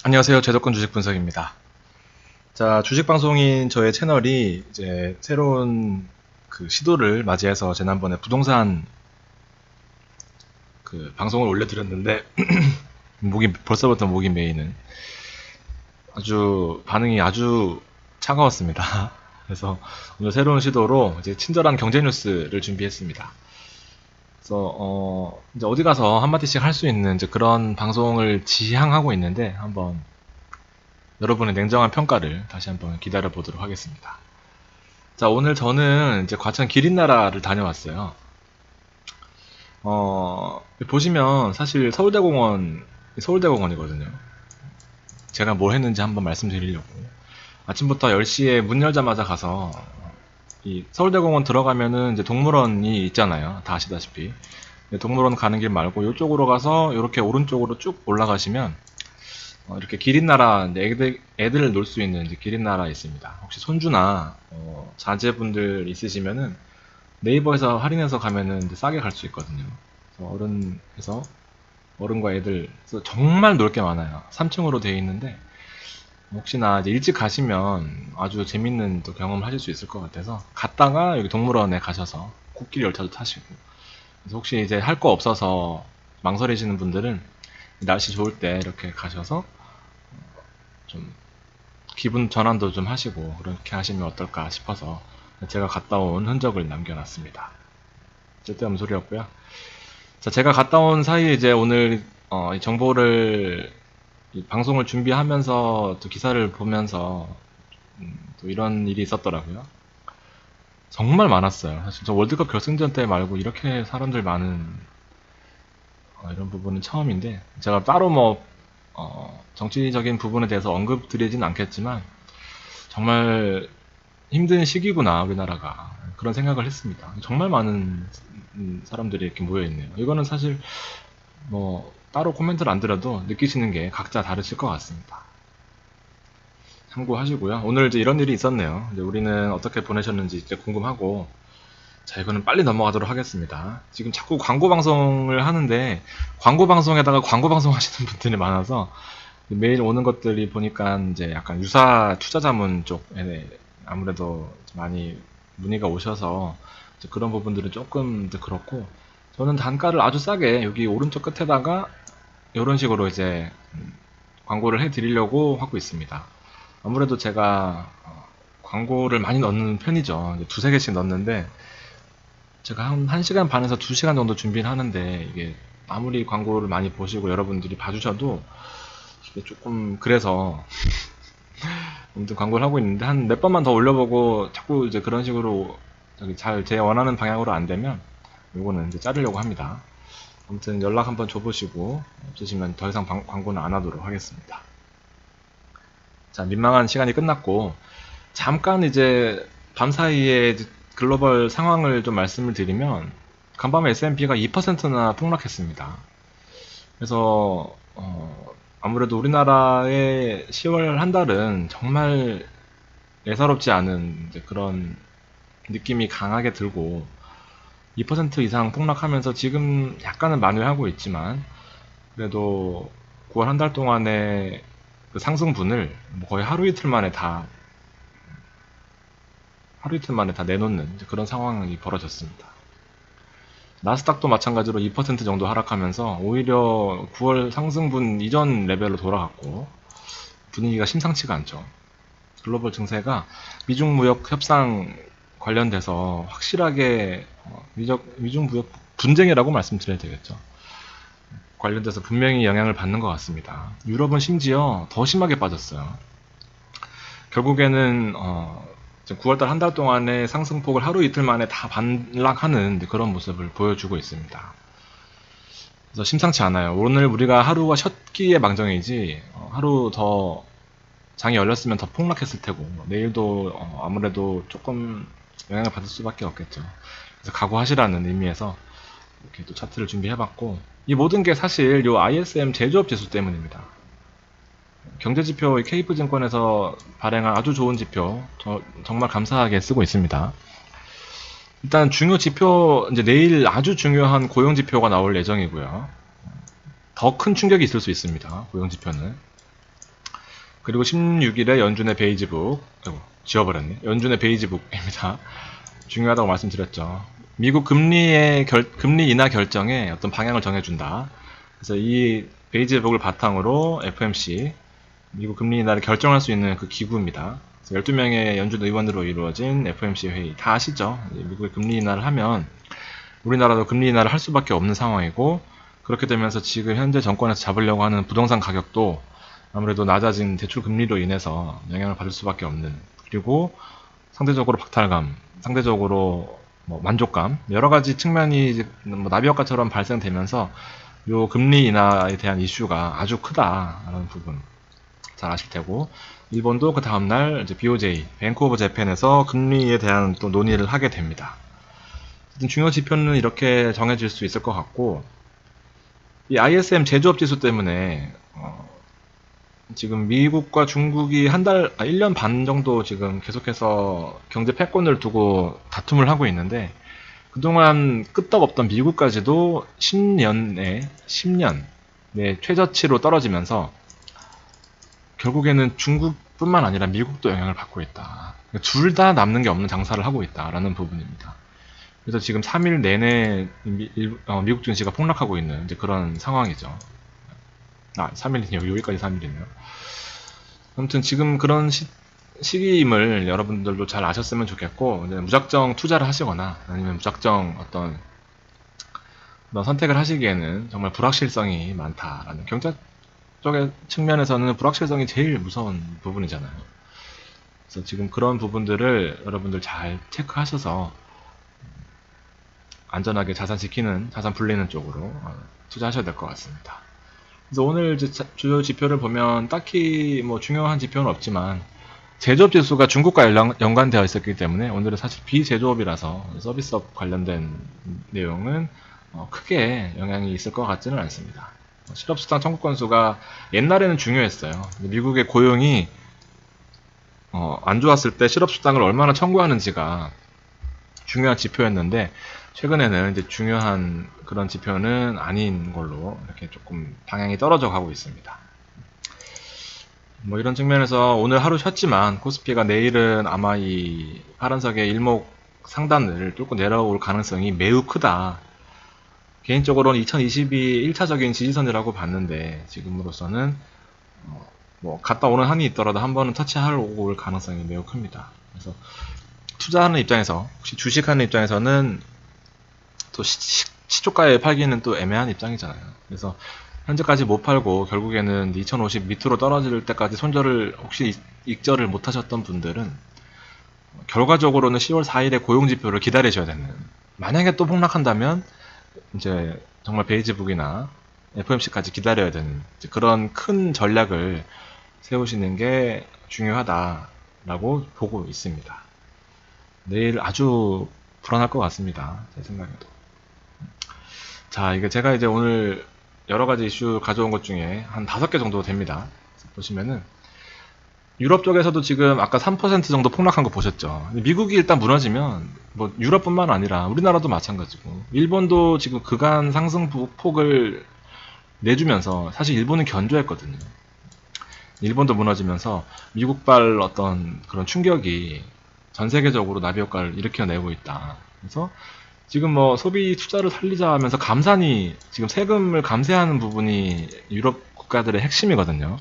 안녕하세요. 제도권 주식 분석입니다. 자, 주식 방송인 저의 채널이 이제 새로운 그 시도를 맞이해서 지난번에 부동산 그 방송을 올려드렸는데 벌써부터 목이 메이는 반응이 아주 차가웠습니다. 그래서 오늘 새로운 시도로 이제 친절한 경제 뉴스를 준비했습니다. 그래서 이제 어디 가서 한마디씩 할 수 있는 이제 그런 방송을 지향하고 있는데 한번 여러분의 냉정한 평가를 다시 한번 기다려 보도록 하겠습니다. 자, 오늘 저는 이제 과천 기린나라를 다녀왔어요. 보시면 사실 서울대공원이거든요. 제가 뭘 했는지 한번 말씀드리려고. 아침부터 10시에 문 열자마자 가서 이 서울대공원 들어가면은 이제 동물원이 있잖아요. 다 아시다시피. 동물원 가는 길 말고 이쪽으로 가서 이렇게 오른쪽으로 쭉 올라가시면 이렇게 기린나라 애들 놀 수 있는 이제 기린나라 있습니다. 혹시 손주나 자제분들 있으시면은 네이버에서 할인해서 가면은 이제 싸게 갈 수 있거든요. 그래서 어른과 애들 그래서 정말 놀 게 많아요. 3층으로 되어 있는데 혹시나 이제 일찍 가시면 아주 재밌는 또 경험을 하실 수 있을 것 같아서 갔다가 여기 동물원에 가셔서 코끼리 열차도 타시고 그래서 혹시 이제 할 거 없어서 망설이시는 분들은 날씨 좋을 때 이렇게 가셔서 좀 기분 전환도 좀 하시고 그렇게 하시면 어떨까 싶어서 제가 갔다 온 흔적을 남겨놨습니다. 쓸데없는 소리였고요. 자, 제가 갔다 온 사이에 이제 오늘 이 정보를 이 방송을 준비하면서 또 기사를 보면서 또 이런 일이 있었더라고요. 정말 많았어요. 사실 저 월드컵 결승전 때 말고 이렇게 사람들 많은 이런 부분은 처음인데 제가 따로 뭐 정치적인 부분에 대해서 언급드리진 않겠지만 정말 힘든 시기구나 우리나라가 그런 생각을 했습니다. 정말 많은 사람들이 이렇게 모여있네요. 이거는 사실 뭐 따로 코멘트를 안 드려도 느끼시는 게 각자 다르실 것 같습니다. 참고하시고요. 오늘 이제 이런 일이 있었네요. 이제 우리는 어떻게 보내셨는지 이제 궁금하고 자 이거는 빨리 넘어가도록 하겠습니다. 지금 자꾸 광고 방송을 하는데 광고 방송에다가 광고 방송 하시는 분들이 많아서 매일 오는 것들이 보니까 이제 약간 유사 투자자문 쪽에 아무래도 많이 문의가 오셔서 그런 부분들은 조금 그렇고 저는 단가를 아주 싸게 여기 오른쪽 끝에다가 이런 식으로 이제 광고를 해드리려고 하고 있습니다. 아무래도 제가 광고를 많이 넣는 편이죠. 두세 개씩 넣는데 제가 한 1시간 반에서 2시간 정도 준비를 하는데 이게 아무리 광고를 많이 보시고 여러분들이 봐주셔도 이게 조금 그래서 아무튼 광고를 하고 있는데 한 몇 번만 더 올려보고 자꾸 이제 그런 식으로 잘 제 원하는 방향으로 안 되면 요거는 이제 자르려고 합니다. 아무튼 연락 한번 줘보시고 없으시면 더 이상 광고는 안 하도록 하겠습니다. 자, 민망한 시간이 끝났고 잠깐 이제 밤사이에 글로벌 상황을 좀 말씀을 드리면 간밤에 S&P가 2%나 폭락했습니다. 그래서 아무래도 우리나라의 10월 한 달은 정말 예사롭지 않은 그런 느낌이 강하게 들고 2% 이상 폭락하면서 지금 약간은 만회하고 있지만 그래도 9월 한 달 동안의 그 상승분을 거의 하루 이틀 만에 다 내놓는 그런 상황이 벌어졌습니다. 나스닥도 마찬가지로 2% 정도 하락하면서 오히려 9월 상승분 이전 레벨로 돌아갔고 분위기가 심상치가 않죠. 글로벌 증세가 미중 무역 협상 관련돼서 확실하게 미중 무역 분쟁이라고 말씀드려야 되겠죠. 관련돼서 분명히 영향을 받는 것 같습니다. 유럽은 심지어 더 심하게 빠졌어요. 결국에는 9월달 한 달 동안의 상승폭을 하루 이틀 만에 다 반락하는 그런 모습을 보여주고 있습니다. 그래서 심상치 않아요. 오늘 우리가 하루가 쉬었기에 망정이지 하루 더 장이 열렸으면 더 폭락했을 테고 내일도 아무래도 조금 영향을 받을 수밖에 없겠죠. 그래서 각오하시라는 의미에서 이렇게 또 차트를 준비해봤고 이 모든 게 사실 요 ISM 제조업 지수 때문입니다. 경제지표 KF증권에서 발행한 아주 좋은 지표 정말 감사하게 쓰고 있습니다. 일단 중요 지표 이제 내일 아주 중요한 고용 지표가 나올 예정이고요. 더 큰 충격이 있을 수 있습니다. 고용 지표는 그리고 16일에 연준의 베이지북, 지워버렸네. 연준의 베이지북입니다. 중요하다고 말씀드렸죠. 미국 금리 인하 결정에 어떤 방향을 정해준다. 그래서 이 베이지북을 바탕으로 FOMC, 미국 금리 인하를 결정할 수 있는 그 기구입니다. 12명의 연준 의원으로 이루어진 FOMC 회의. 다 아시죠? 미국의 금리 인하를 하면 우리나라도 금리 인하를 할 수밖에 없는 상황이고, 그렇게 되면서 지금 현재 정권에서 잡으려고 하는 부동산 가격도 아무래도 낮아진 대출 금리로 인해서 영향을 받을 수밖에 없는, 그리고 상대적으로 박탈감, 상대적으로 뭐 만족감, 여러 가지 측면이 뭐 나비효과처럼 발생되면서 요 금리 인하에 대한 이슈가 아주 크다라는 부분 잘 아실 테고, 일본도 그 다음날 이제 BOJ, 뱅크 오브 재팬에서 금리에 대한 또 논의를 하게 됩니다. 중요 지표는 이렇게 정해질 수 있을 것 같고, 이 ISM 제조업 지수 때문에 지금 미국과 중국이 1년 반 정도 지금 계속해서 경제 패권을 두고 다툼을 하고 있는데, 그동안 끄떡없던 미국까지도 10년 내 최저치로 떨어지면서 결국에는 중국뿐만 아니라 미국도 영향을 받고 있다. 둘 다 남는 게 없는 장사를 하고 있다라는 부분입니다. 그래서 지금 3일 내내 미국 증시가 폭락하고 있는 이제 그런 상황이죠. 3일이요. 여기까지 3일이네요. 아무튼 지금 그런 시기임을 여러분들도 잘 아셨으면 좋겠고, 이제 무작정 투자를 하시거나 아니면 무작정 어떤 선택을 하시기에는 정말 불확실성이 많다라는, 경제 쪽의 측면에서는 불확실성이 제일 무서운 부분이잖아요. 그래서 지금 그런 부분들을 여러분들 잘 체크하셔서 안전하게 자산 지키는, 자산 불리는 쪽으로 투자하셔야 될 것 같습니다. 그래서 오늘 주요 지표를 보면 딱히 뭐 중요한 지표는 없지만, 제조업 지수가 중국과 연관되어 있었기 때문에 오늘은 사실 비제조업이라서 서비스업 관련된 내용은 크게 영향이 있을 것 같지는 않습니다. 실업수당 청구 건수가 옛날에는 중요했어요. 미국의 고용이 안 좋았을 때 실업수당을 얼마나 청구하는지가 중요한 지표였는데, 최근에는 이제 중요한 그런 지표는 아닌 걸로 이렇게 조금 방향이 떨어져 가고 있습니다. 뭐 이런 측면에서 오늘 하루 쉬었지만 코스피가 내일은 아마 이 파란석의 일목 상단을 뚫고 내려올 가능성이 매우 크다. 개인적으로는 2022 1차적인 지지선이라고 봤는데, 지금으로서는 뭐 갔다 오는 한이 있더라도 한 번은 터치하고 올 가능성이 매우 큽니다. 그래서 투자하는 입장에서, 혹시 주식하는 입장에서는 또 시초가에 팔기는 또 애매한 입장이잖아요. 그래서 현재까지 못 팔고 결국에는 2050 밑으로 떨어질 때까지 손절을, 혹시 익절을 못 하셨던 분들은 결과적으로는 10월 4일에 고용지표를 기다리셔야 되는, 만약에 또 폭락한다면 이제 정말 베이지북이나 FOMC까지 기다려야 되는 그런 큰 전략을 세우시는 게 중요하다라고 보고 있습니다. 내일 아주 불안할 것 같습니다. 제 생각에도. 자, 이게 제가 이제 오늘 여러 가지 이슈 가져온 것 중에 한 5개 정도 됩니다. 보시면은 유럽 쪽에서도 지금 아까 3% 정도 폭락한 거 보셨죠? 미국이 일단 무너지면 뭐 유럽뿐만 아니라 우리나라도 마찬가지고, 일본도 지금 그간 상승 폭을 내주면서, 사실 일본은 견조했거든요. 일본도 무너지면서 미국발 어떤 그런 충격이 전 세계적으로 나비 효과를 일으켜내고 있다. 그래서 지금 뭐 소비 투자를 살리자 하면서 감산이, 지금 세금을 감세하는 부분이 유럽 국가들의 핵심이거든요.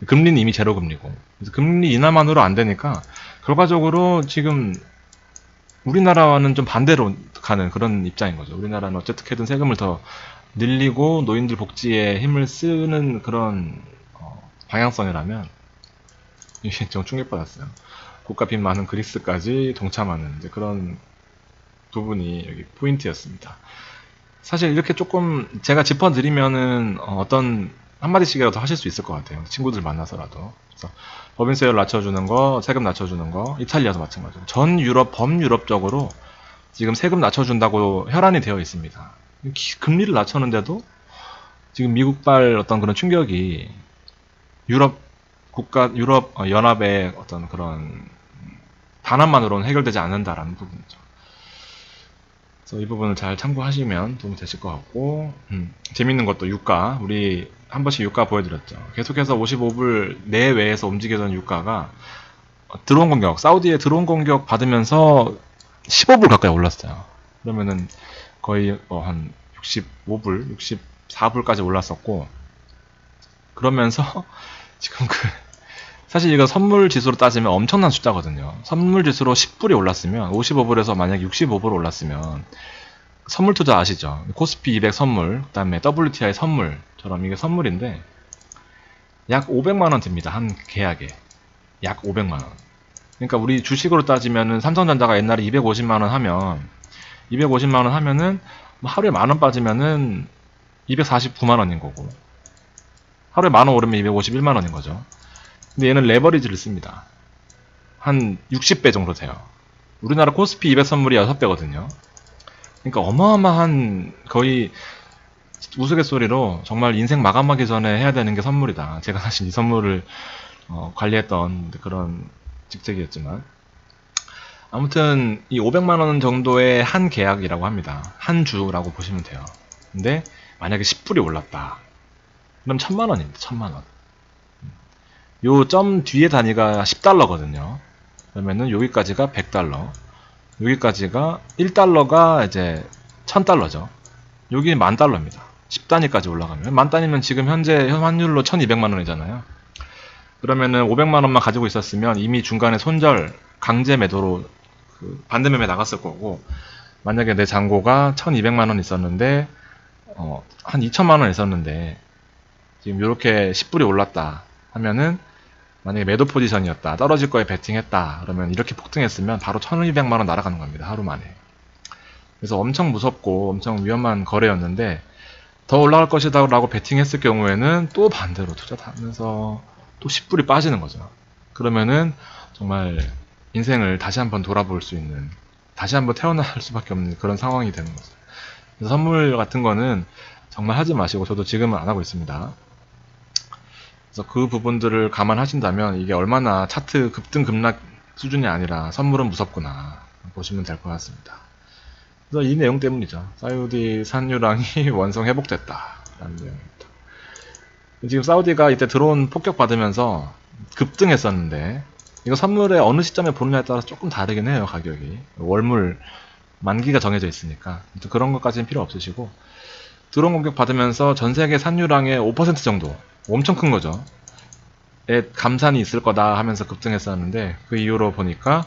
금리는 이미 제로 금리고, 그래서 금리 인하만으로 안 되니까 결과적으로 지금 우리나라와는 좀 반대로 가는 그런 입장인 거죠. 우리나라는 어쨌든 세금을 더 늘리고 노인들 복지에 힘을 쓰는 그런 방향성이라면, 이게 좀 충격받았어요. 국가 빚 많은 그리스까지 동참하는 이제 그런 부분이 여기 포인트였습니다. 사실 이렇게 조금 제가 짚어드리면은 어떤 한마디씩이라도 하실 수 있을 것 같아요. 친구들 만나서라도. 그래서 법인세율 낮춰주는 거, 세금 낮춰주는 거, 이탈리아도 마찬가지고 전 유럽, 범유럽적으로 지금 세금 낮춰준다고 혈안이 되어 있습니다. 금리를 낮췄는데도 지금 미국발 어떤 그런 충격이 유럽 연합의 어떤 그런 단합만으로는 해결되지 않는다라는 부분이죠. 그래서 이 부분을 잘 참고하시면 도움이 되실 것 같고, 재밌는 것도 유가, 우리 한 번씩 유가 보여드렸죠. 계속해서 55불 내외에서 움직이던 유가가 드론 공격, 사우디의 드론 공격 받으면서 15불 가까이 올랐어요. 그러면은 거의 한 65불, 64불까지 올랐었고, 그러면서 지금 사실 이거 선물 지수로 따지면 엄청난 숫자거든요. 선물 지수로 10불이 올랐으면, 55불에서 만약 65불 올랐으면, 선물 투자 아시죠? 코스피 200 선물, 그 다음에 WTI 선물처럼 이게 선물인데, 약 500만원 됩니다. 한 계약에. 약 500만원. 그러니까 우리 주식으로 따지면은 삼성전자가 옛날에 250만원 하면, 250만원 하면은, 뭐 하루에 만원 빠지면은 249만원인 거고, 하루에 만원 오르면 251만원인 거죠. 근데 얘는 레버리지를 씁니다. 한 60배 정도 돼요. 우리나라 코스피 200 선물이 6배거든요. 그러니까 어마어마한 거의 우스갯소리로 정말 인생 마감하기 전에 해야 되는 게 선물이다. 제가 사실 이 선물을 관리했던 그런 직책이었지만 아무튼 이 500만원 정도의 한 계약이라고 합니다. 한 주라고 보시면 돼요. 근데 만약에 10불이 올랐다. 그럼 1000만원입니다. 1000만원. 요 점 뒤에 단위가 10달러거든요. 그러면은 여기까지가 100달러. 여기까지가 1달러가 이제 1000달러죠. 여기 10,000달러입니다. 10단위까지 올라가면. 10,000단위면 지금 현재 환율로 1200만원이잖아요. 그러면은 500만원만 가지고 있었으면 이미 중간에 손절, 강제 매도로 반대 매매 나갔을 거고, 만약에 내 잔고가 1200만원 있었는데, 한 2000만원 있었는데, 지금 이렇게 10불이 올랐다 하면은, 만약에 매도 포지션이었다, 떨어질 거에 베팅했다, 그러면 이렇게 폭등했으면 바로 1200만원 날아가는 겁니다. 하루 만에. 그래서 엄청 무섭고 엄청 위험한 거래였는데, 더 올라갈 것이다 라고 베팅했을 경우에는 또 반대로 투자하면서 또 10불이 빠지는 거죠. 그러면은 정말 인생을 다시 한번 돌아볼 수 있는, 다시 한번 태어날 수밖에 없는 그런 상황이 되는 거죠. 그래서 선물 같은 거는 정말 하지 마시고, 저도 지금은 안 하고 있습니다. 그래서 그 부분들을 감안하신다면 이게 얼마나 차트 급등 급락 수준이 아니라 선물은 무섭구나 보시면 될 것 같습니다. 그래서 이 내용 때문이죠. 사우디 산유랑이 원성 회복됐다 라는 내용입니다. 지금 사우디가 이때 드론 폭격 받으면서 급등했었는데, 이거 선물에 어느 시점에 보느냐에 따라서 조금 다르긴 해요. 가격이 월물 만기가 정해져 있으니까 그런 것까지는 필요 없으시고, 드론 공격 받으면서 전세계 산유량의 5% 정도, 엄청 큰 거죠, 에 감산이 있을 거다 하면서 급등했었는데, 그 이후로 보니까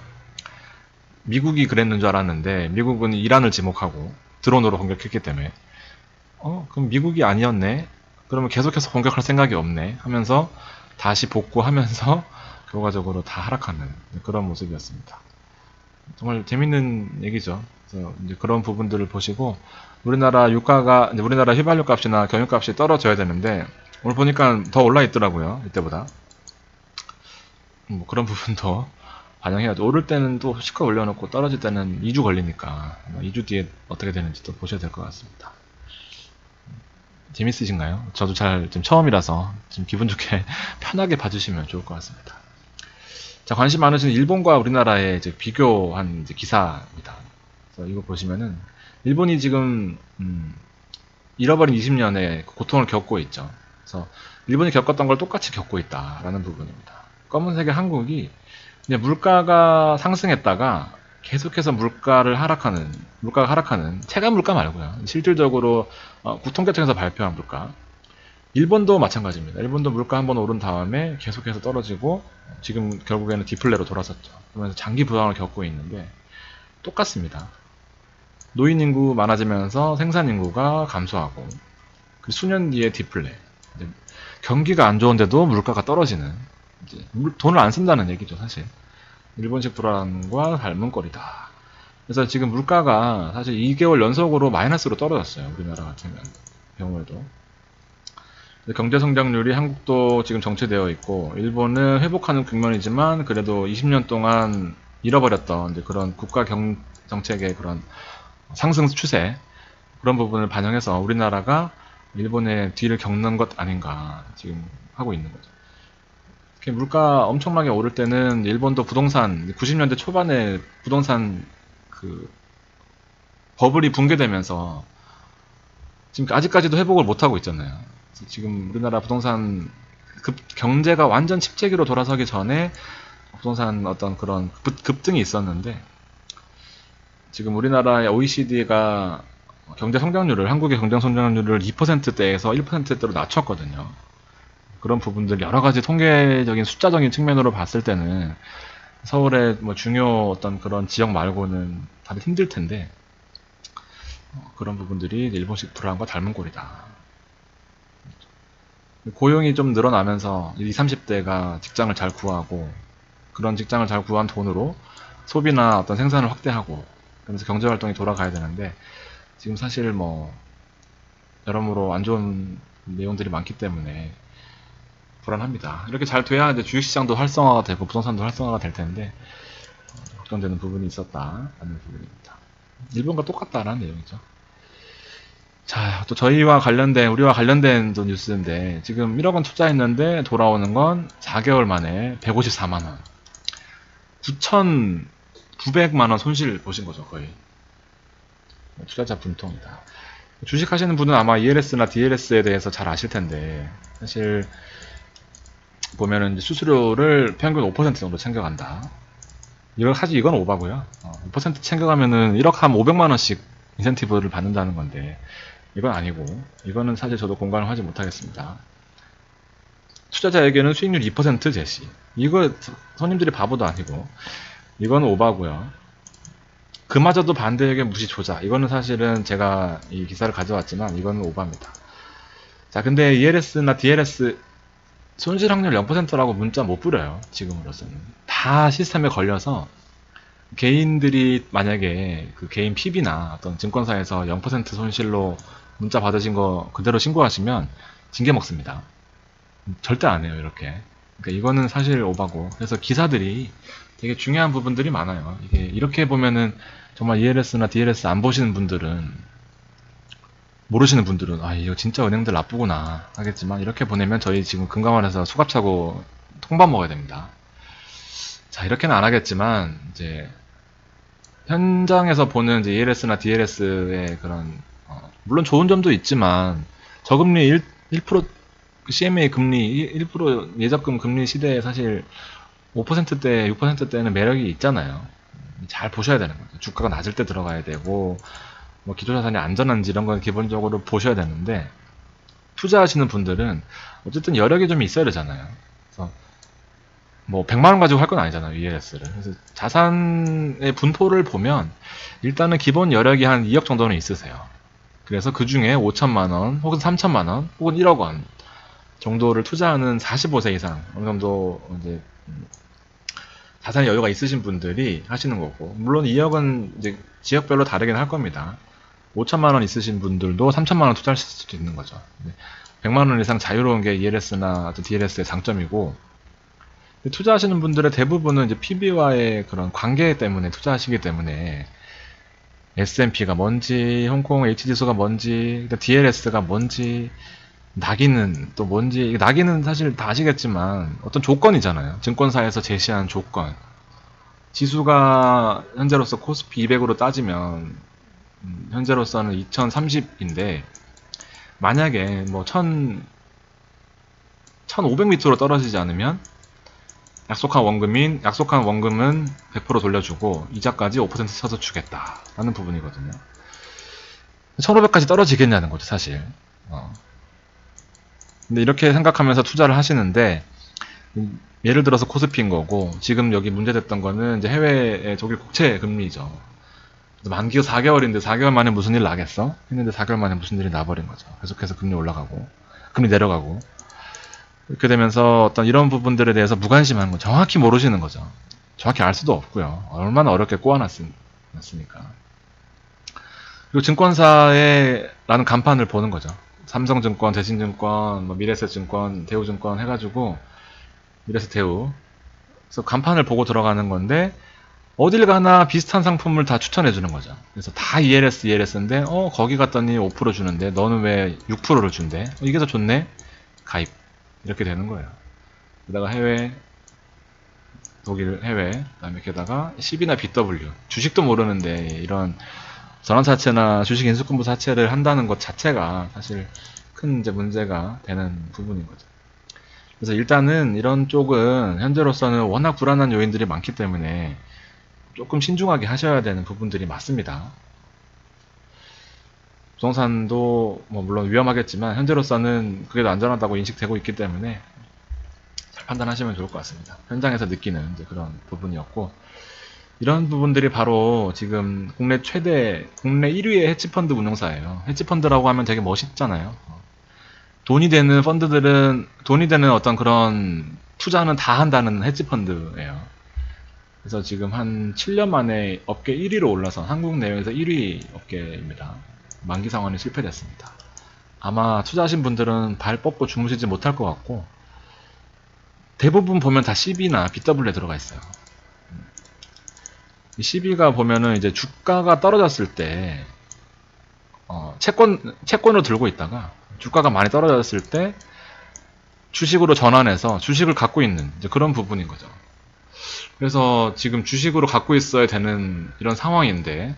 미국이 그랬는 줄 알았는데 미국은 이란을 지목하고 드론으로 공격했기 때문에 그럼 미국이 아니었네, 그러면 계속해서 공격할 생각이 없네 하면서 다시 복구하면서 결과적으로 다 하락하는 그런 모습이었습니다. 정말 재밌는 얘기죠. 그래서 이제 그런 부분들을 보시고, 우리나라 유가가, 우리나라 휘발유 값이나 경유 값이 떨어져야 되는데 오늘 보니까 더 올라 있더라고요. 이때보다. 뭐 그런 부분도 반영해야죠. 오를 때는 또 시커 올려놓고 떨어질 때는 2주 걸리니까 2주 뒤에 어떻게 되는지 또 보셔야 될 것 같습니다. 재밌으신가요? 저도 좀 처음이라서 좀 기분 좋게 편하게 봐주시면 좋을 것 같습니다. 자, 관심 많으신 일본과 우리나라의 이제 비교한 이제 기사입니다. 그래서 이거 보시면은 일본이 지금 잃어버린 20년의 고통을 겪고 있죠. 그래서 일본이 겪었던 걸 똑같이 겪고 있다라는 부분입니다. 검은색의 한국이 이제 물가가 상승했다가 계속해서 물가가 하락하는 체감 물가 말고요. 실질적으로 통계청에서 발표한 물가. 일본도 마찬가지입니다. 일본도 물가 한번 오른 다음에 계속해서 떨어지고 지금 결국에는 디플레로 돌아섰죠. 그러면서 장기 부담을 겪고 있는데 똑같습니다. 노인 인구 많아지면서 생산 인구가 감소하고, 수년 뒤에 디플레. 경기가 안 좋은데도 물가가 떨어지는, 돈을 안 쓴다는 얘기죠, 사실. 일본식 불안과 닮은 꼴이다. 그래서 지금 물가가 사실 2개월 연속으로 마이너스로 떨어졌어요. 우리나라 같은 경우에도. 경제 성장률이 한국도 지금 정체되어 있고, 일본은 회복하는 국면이지만 그래도 20년 동안 잃어버렸던 이제 그런 국가 정책의 그런 상승 추세, 그런 부분을 반영해서 우리나라가 일본의 뒤를 겪는 것 아닌가 지금 하고 있는 거죠. 특히 물가 엄청나게 오를 때는 일본도 부동산, 90년대 초반에 부동산 그 버블이 붕괴되면서 지금 아직까지도 회복을 못하고 있잖아요. 지금 우리나라 부동산 경제가 완전 침체기로 돌아서기 전에 부동산 어떤 그런 급등이 있었는데, 지금 우리나라의 OECD가 경제 성장률을, 한국의 경제 성장률을 2%대에서 1%대로 낮췄거든요. 그런 부분들 여러 가지 통계적인 숫자적인 측면으로 봤을 때는 서울의 뭐 중요 어떤 그런 지역 말고는 다들 힘들 텐데, 그런 부분들이 일본식 불황과 닮은 꼴이다. 고용이 좀 늘어나면서 20, 30대가 직장을 잘 구하고, 그런 직장을 잘 구한 돈으로 소비나 어떤 생산을 확대하고, 그러면서 경제활동이 돌아가야 되는데, 지금 사실 뭐 여러모로 안 좋은 내용들이 많기 때문에 불안합니다. 이렇게 잘 돼야 이제 주식시장도 활성화가 되고 부동산도 활성화가 될 텐데, 걱정되는 부분이 있었다라는 부분입니다. 일본과 똑같다라는 내용이죠. 자, 또 우리와 관련된 또 뉴스인데, 지금 1억 원 투자했는데 돌아오는 건 4개월 만에 154만 원. 9,900만 원 손실 보신 거죠, 거의. 투자자 분통이다. 주식 하시는 분은 아마 ELS나 DLS에 대해서 잘 아실 텐데, 사실 보면은 수수료를 평균 5% 정도 챙겨간다. 이건 오바고요. 5% 챙겨가면은 1억 한 500만 원씩 인센티브를 받는다는 건데, 이건 아니고, 이거는 사실 저도 공감을 하지 못하겠습니다. 투자자에게는 수익률 2% 제시. 이거 손님들이 바보도 아니고, 이건 오바고요. 그마저도 반대에게 무시 조작. 이거는 사실은 제가 이 기사를 가져왔지만 이거는 오바입니다. 자, 근데 ELS나 DLS 손실 확률 0%라고 문자 못 뿌려요. 지금으로서는. 다 시스템에 걸려서 개인들이 만약에 그 개인 PB나 어떤 증권사에서 0% 손실로 문자 받으신 거 그대로 신고하시면 징계 먹습니다. 절대 안 해요, 이렇게. 그러니까 이거는 사실 오바고. 그래서 기사들이 되게 중요한 부분들이 많아요. 이게 이렇게 보면은 정말 ELS나 DLS 안 보시는 분들은, 모르시는 분들은 아, 이거 진짜 은행들 나쁘구나 하겠지만, 이렇게 보내면 저희 지금 금감원에서 수갑차고 통밥 먹어야 됩니다. 자, 이렇게는 안 하겠지만, 이제 현장에서 보는 이제 ELS나 DLS의 그런 물론 좋은 점도 있지만, 저금리 1% CMA 금리 1% 예적금 금리 시대에 사실 5%대, 6%대는 매력이 있잖아요. 잘 보셔야 되는 거죠. 주가가 낮을 때 들어가야 되고, 뭐 기초자산이 안전한지 이런 건 기본적으로 보셔야 되는데, 투자하시는 분들은 어쨌든 여력이 좀 있어야 되잖아요. 그래서 뭐 100만 원 가지고 할 건 아니잖아요, ELS를. 그래서 자산의 분포를 보면 일단은 기본 여력이 한 2억 정도는 있으세요. 그래서 그 중에 5천만 원, 혹은 3천만 원, 혹은 1억 원 정도를 투자하는 45세 이상 어느 정도 이제 자산의 여유가 있으신 분들이 하시는 거고, 물론 2억은 이제 지역별로 다르긴 할 겁니다. 5천만 원 있으신 분들도 3천만 원 투자하실 수도 있는 거죠. 100만 원 이상 자유로운 게 ELS나 DLS의 장점이고, 투자하시는 분들의 대부분은 이제 PB와의 그런 관계 때문에 투자하시기 때문에, S&P가 뭔지, 홍콩 H지수가 뭔지, DLS가 뭔지, 낙이는 또 뭔지, 낙이는 사실 다 아시겠지만 어떤 조건이잖아요. 증권사에서 제시한 조건. 지수가 현재로서 코스피 200으로 따지면 현재로서는 2030인데, 만약에 뭐 1500m로 떨어지지 않으면 약속한 원금은 100% 돌려주고 이자까지 5% 쳐서 주겠다 라는 부분이거든요. 1500까지 떨어지겠냐는 거죠, 사실. 근데 이렇게 생각하면서 투자를 하시는데, 예를 들어서 코스피인 거고, 지금 여기 문제됐던 거는 이제 해외의 독일 국채 금리죠. 만기가 4개월인데 4개월 만에 무슨 일 나겠어? 했는데 4개월 만에 무슨 일이 나버린 거죠. 계속해서 금리 올라가고, 금리 내려가고. 이렇게 되면서 어떤 이런 부분들에 대해서 무관심한 거, 정확히 모르시는 거죠. 정확히 알 수도 없고요. 얼마나 어렵게 꼬아놨으니까. 그리고 증권사에라는 간판을 보는 거죠. 삼성증권, 대신증권, 뭐 미래에셋증권, 대우증권 해가지고, 미래에셋 대우. 그래서 간판을 보고 들어가는 건데, 어딜 가나 비슷한 상품을 다 추천해 주는 거죠. 그래서 다 ELS인데, 거기 갔더니 5% 주는데, 너는 왜 6%를 준대? 이게 더 좋네? 가입. 이렇게 되는 거예요. 게다가 독일 해외, 그 다음에 게다가 CB나 BW. 주식도 모르는데, 이런 전환사채나 주식 인수권부 사채를 한다는 것 자체가 사실 큰 이제 문제가 되는 부분인 거죠. 그래서 일단은 이런 쪽은 현재로서는 워낙 불안한 요인들이 많기 때문에 조금 신중하게 하셔야 되는 부분들이 많습니다. 부동산도 뭐 물론 위험하겠지만 현재로서는 그게 더 안전하다고 인식되고 있기 때문에 잘 판단하시면 좋을 것 같습니다. 현장에서 느끼는 이제 그런 부분이었고, 이런 부분들이 바로 지금 국내 1위의 헤지펀드 운용사예요. 헤지펀드라고 하면 되게 멋있잖아요. 돈이 되는 어떤 그런 투자는 다 한다는 헤지펀드예요. 그래서 지금 한 7년 만에 업계 1위로 올라서 한국 내에서 1위 업계입니다. 만기 상환이 실패됐습니다. 아마 투자하신 분들은 발 뻗고 주무시지 못할 것 같고, 대부분 보면 다 CB나 BW에 들어가 있어요. 이 CB가 보면은 이제 주가가 떨어졌을 때, 채권으로 들고 있다가 주가가 많이 떨어졌을 때 주식으로 전환해서 주식을 갖고 있는 이제 그런 부분인 거죠. 그래서 지금 주식으로 갖고 있어야 되는 이런 상황인데,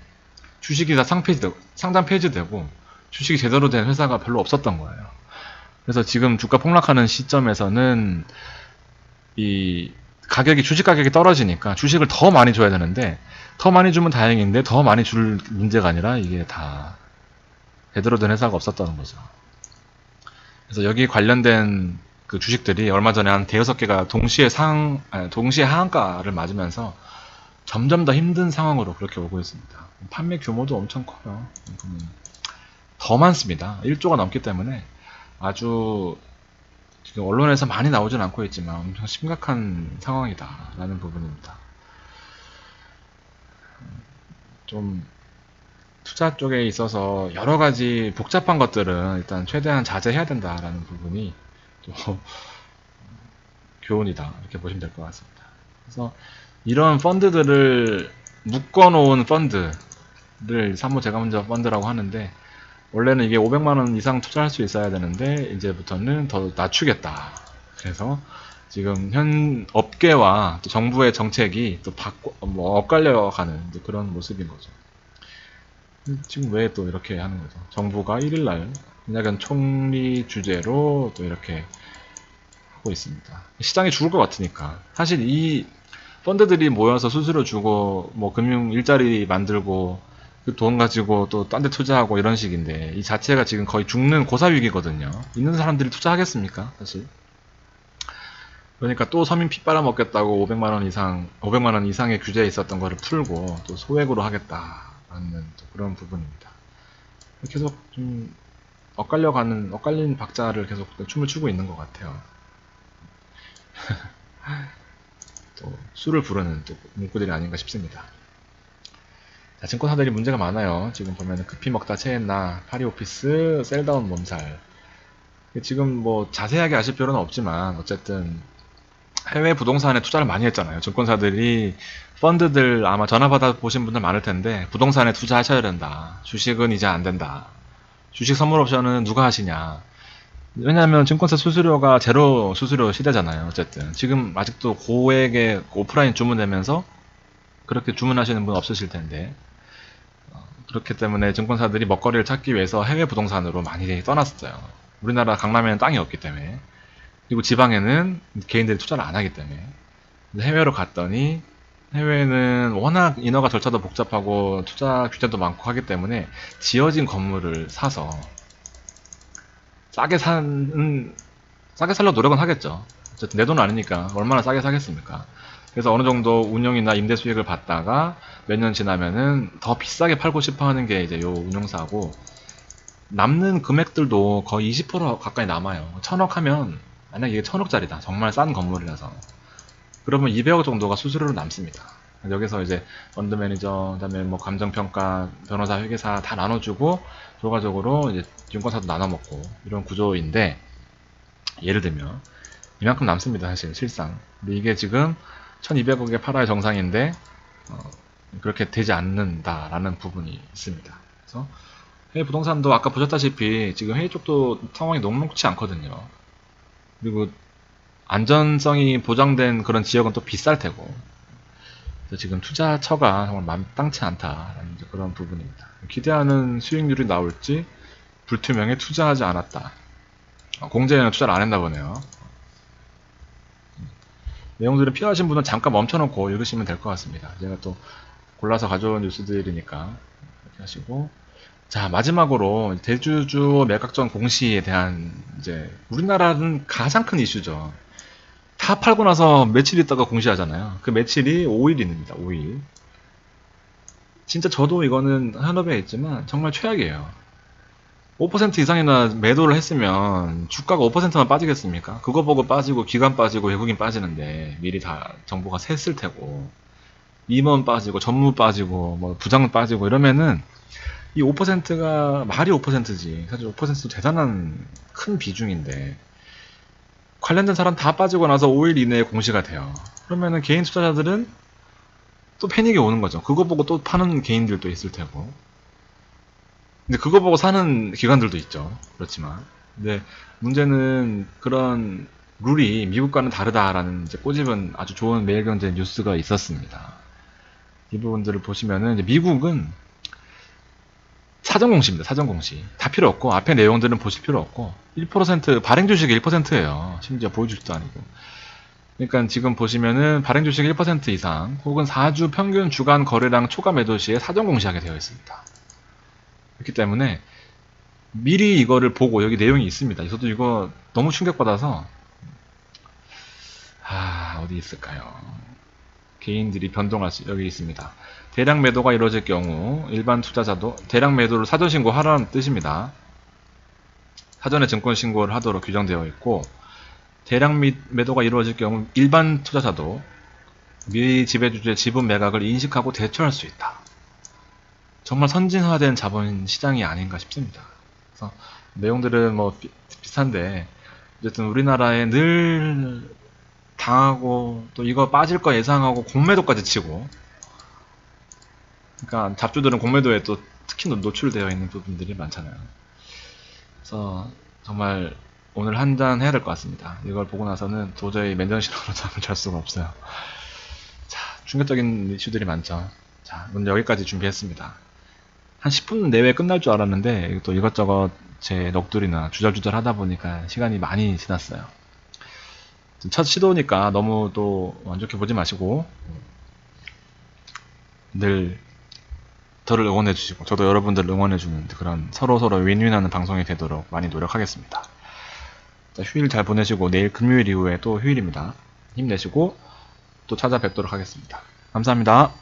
주식이 다 상장 폐지되고 주식이 제대로 된 회사가 별로 없었던 거예요. 그래서 지금 주가 폭락하는 시점에서는 이 주식 가격이 떨어지니까 주식을 더 많이 줘야 되는데, 더 많이 주면 다행인데 더 많이 줄 문제가 아니라 이게 다 제대로 된 회사가 없었다는 거죠. 그래서 여기 관련된 그 주식들이 얼마 전에 한 대여섯 개가 동시에 하한가를 맞으면서 점점 더 힘든 상황으로 그렇게 오고 있습니다. 판매 규모도 엄청 커요. 더 많습니다. 1조가 넘기 때문에 아주 지금 언론에서 많이 나오진 않고 있지만 엄청 심각한 상황이다라는 부분입니다. 좀 투자 쪽에 있어서 여러 가지 복잡한 것들은 일단 최대한 자제해야 된다라는 부분이 또 교훈이다, 이렇게 보시면 될 것 같습니다. 그래서 이런 펀드들을 묶어놓은 펀드를 사모 제감자 펀드라고 하는데, 원래는 이게 500만원 이상 투자할 수 있어야 되는데 이제부터는 더 낮추겠다. 그래서 지금 현 업계와 또 정부의 정책이 또 엇갈려가는 그런 모습인 거죠. 지금 왜 또 이렇게 하는 거죠? 정부가 1일날 이낙연 총리 주재로 또 이렇게 하고 있습니다. 시장이 죽을 것 같으니까. 사실 이 펀드들이 모여서 수수료 주고 뭐 금융 일자리 만들고 그 돈 가지고 또 딴 데 투자하고 이런 식인데, 이 자체가 지금 거의 죽는 고사위기거든요. 있는 사람들이 투자하겠습니까? 사실. 그러니까 또 서민 피 빨아먹겠다고 500만 원 이상의 규제에 있었던 거를 풀고 또 소액으로 하겠다라는 그런 부분입니다. 계속 좀 엇갈린 박자를 계속 춤을 추고 있는 것 같아요. 또 술을 부르는 또 문구들이 아닌가 싶습니다. 자, 증권사들이 문제가 많아요. 지금 보면은 급히 먹다 체했나, 파리오피스, 셀다운 몸살. 지금 뭐 자세하게 아실 필요는 없지만 어쨌든 해외 부동산에 투자를 많이 했잖아요. 증권사들이 펀드들 아마 전화 받아 보신 분들 많을 텐데, 부동산에 투자하셔야 된다. 주식은 이제 안 된다. 주식 선물 옵션은 누가 하시냐. 왜냐하면 증권사 수수료가 제로 수수료 시대잖아요. 어쨌든 지금 아직도 고액의 오프라인 주문되면서 그렇게 주문하시는 분 없으실 텐데, 그렇기 때문에 증권사들이 먹거리를 찾기 위해서 해외 부동산으로 많이 떠났어요. 우리나라 강남에는 땅이 없기 때문에, 그리고 지방에는 개인들이 투자를 안 하기 때문에. 해외로 갔더니 해외는 워낙 인허가 절차도 복잡하고 투자 규제도 많고 하기 때문에 지어진 건물을 사서 싸게 살려 노력은 하겠죠. 어쨌든 내 돈 아니니까 얼마나 싸게 사겠습니까? 그래서 어느 정도 운영이나 임대 수익을 받다가 몇 년 지나면은 더 비싸게 팔고 싶어 하는 게 이제 요 운영사고, 남는 금액들도 거의 20% 가까이 남아요. 1000억 하면, 만약 이게 1000억짜리다. 정말 싼 건물이라서. 그러면 200억 정도가 수수료로 남습니다. 여기서 이제 펀드 매니저, 그다음에 뭐 감정평가, 변호사, 회계사 다 나눠주고 결과적으로 이제 증권사도 나눠먹고 이런 구조인데, 예를 들면 이만큼 남습니다. 사실 실상. 근데 이게 지금 1200억에 팔아야 정상인데 그렇게 되지 않는다라는 부분이 있습니다. 그래서 해외 부동산도 아까 보셨다시피 지금 해외 쪽도 상황이 녹록치 않거든요. 그리고 안전성이 보장된 그런 지역은 또 비쌀 테고, 그래서 지금 투자처가 정말 마땅치 않다라는 이제 그런 부분입니다. 기대하는 수익률이 나올지 불투명해 투자하지 않았다. 공제에는 투자를 안 했나 보네요. 내용들을 필요하신 분은 잠깐 멈춰놓고 읽으시면 될 것 같습니다. 제가 또 골라서 가져온 뉴스들이니까 이렇게 하시고, 자 마지막으로 대주주 매각전 공시에 대한 이제 우리나라는 가장 큰 이슈죠. 다 팔고 나서 며칠 있다가 공시하잖아요. 그 며칠이 5일입니다. 5일. 진짜 저도 이거는 현업에 있지만 정말 최악이에요. 5% 이상이나 매도를 했으면 주가가 5%만 빠지겠습니까? 그거 보고 빠지고 기관 빠지고 외국인 빠지는데 미리 다 정보가 샜을 테고, 임원 빠지고 전무 빠지고 뭐 부장 빠지고 이러면은 이 5%가 말이 5%지. 사실 5%도 대단한 큰 비중인데 관련된 사람 다 빠지고 나서 5일 이내에 공시가 돼요. 그러면은 개인 투자자들은 또 패닉이 오는 거죠. 그거 보고 또 파는 개인들도 있을 테고. 근데 그거 보고 사는 기관들도 있죠. 그렇지만. 근데 문제는 그런 룰이 미국과는 다르다라는 이제 꼬집은 아주 좋은 매일경제 뉴스가 있었습니다. 이 부분들을 보시면은 이제 미국은 사전공시입니다. 사전공시. 다 필요 없고 앞에 내용들은 보실 필요 없고 1% 발행 주식이 1%예요. 심지어 보여주지도 아니고. 그러니까 지금 보시면은 발행 주식 1% 이상 혹은 4주 평균 주간 거래량 초과 매도 시에 사전 공시하게 되어 있습니다. 그렇기 때문에 미리 이거를 보고 여기 내용이 있습니다. 저도 이거 너무 충격받아서 어디 있을까요? 개인들이 변동할 수 여기 있습니다. 대량 매도가 이루어질 경우 일반 투자자도 대량 매도를 사전 신고하라는 뜻입니다. 사전에 증권 신고를 하도록 규정되어 있고, 대량 매도가 이루어질 경우 일반 투자자도 미 지배주주의 지분 매각을 인식하고 대처할 수 있다. 정말 선진화된 자본 시장이 아닌가 싶습니다. 그래서 내용들은 뭐 비슷한데 어쨌든 우리나라에 늘 당하고 또 이거 빠질 거 예상하고 공매도까지 치고, 그러니까 잡주들은 공매도에 또 특히 노출되어 있는 부분들이 많잖아요. 그래서 정말 오늘 한잔 해야 될 것 같습니다. 이걸 보고 나서는 도저히 맨정신으로 잠을 잘 수가 없어요. 자, 충격적인 이슈들이 많죠. 자, 오늘 여기까지 준비했습니다. 한 10분 내외에 끝날 줄 알았는데 또 이것저것 제 넋두리나 주절주절 하다 보니까 시간이 많이 지났어요. 첫 시도니까 너무 또 안 좋게 보지 마시고 늘 저를 응원해 주시고 저도 여러분들 응원해 주는 그런 서로서로 윈윈하는 방송이 되도록 많이 노력하겠습니다. 자, 휴일 잘 보내시고 내일 금요일 이후에 또 휴일입니다. 힘내시고 또 찾아뵙도록 하겠습니다. 감사합니다.